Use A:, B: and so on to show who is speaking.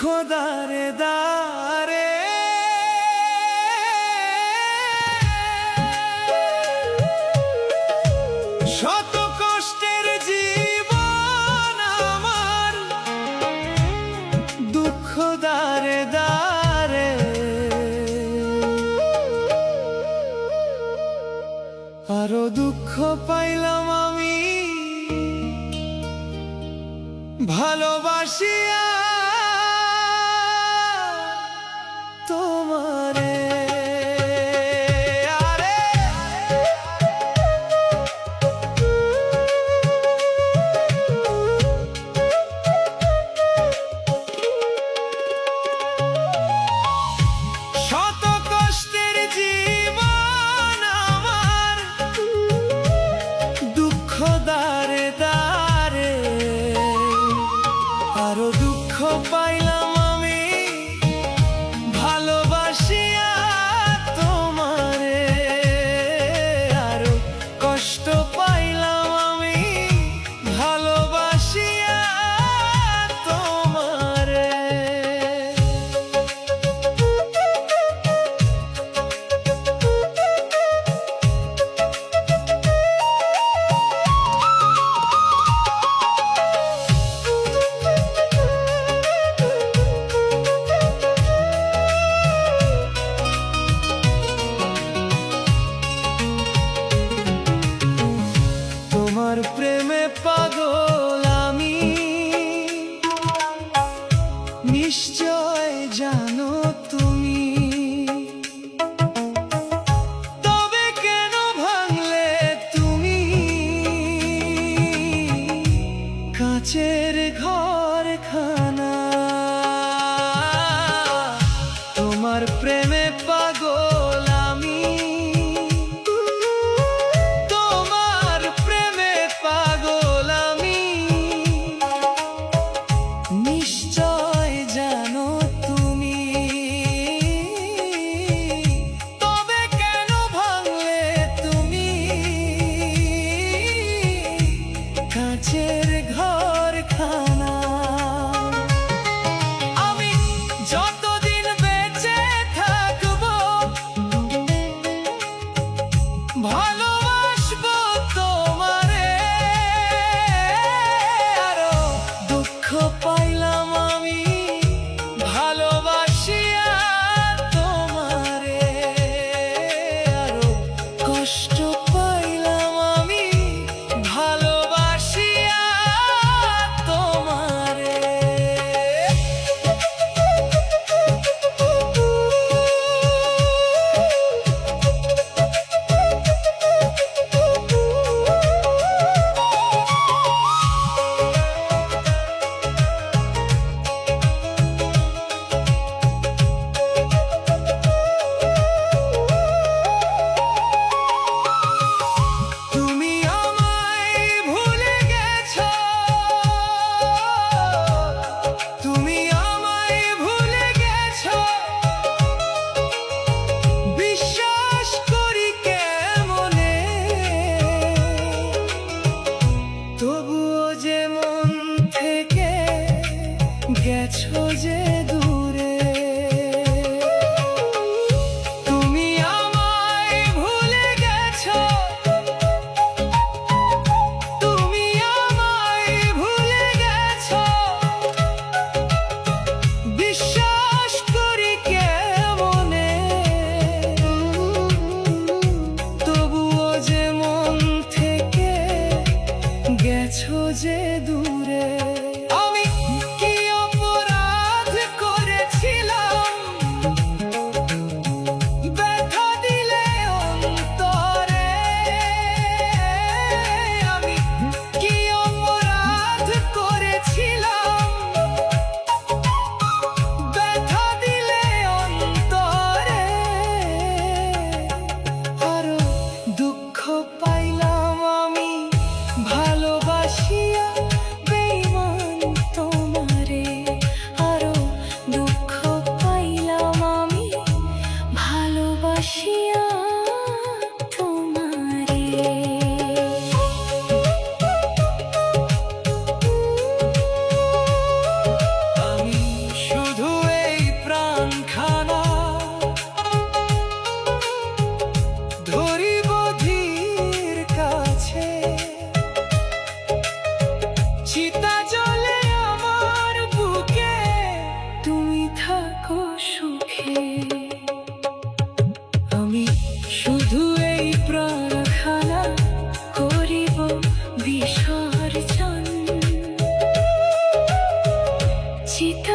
A: দারে দারে শত কষ্টের জীবন আমার, দুঃখ দারে দারে আরো দুঃখ পাইলাম আমি ভালোবাসিয়া তোমারে। শত কষ্টের জীবন আমার, দুঃখ দারে দারে আরো দুঃখ পাইলাম আমি ভালোবাসিয়া তোমারে। আরো কষ্ট পাইলাম আমি ভালোবাসিয়া তোমারে। তোমার প্রেমে পাগল আমি, নিশ্চয় জানো তুমি। তবে কেন ভাঙলে তুমি কাঁচের ঘরখানা? তোমার প্রেমে পাগল আমি, নিশ্চয় জানো তুমি। তবে কেন ভাঙলে তুমি কাঁচের ঘরখানা? আমি যতদিন বেঁচে থাকবো ভালোবাসবো তোমারে। আরো দুঃখ পাইলাম আমি ভালোবাসিয়া তোমারে। আরো কষ্ট পাইলাম আমি ভালোবাসিয়া তোমারে। তবুও যে মন থেকে গেছো যে দূরে, তুমি আমায় ভুলে গেছো, তুমি আমায় ভুলে গেছো। বিশ্বাস করি কেমনে, তবুও যে মন থেকে গেছো যে দূরে। আমি কি অপরাধ
B: চিতা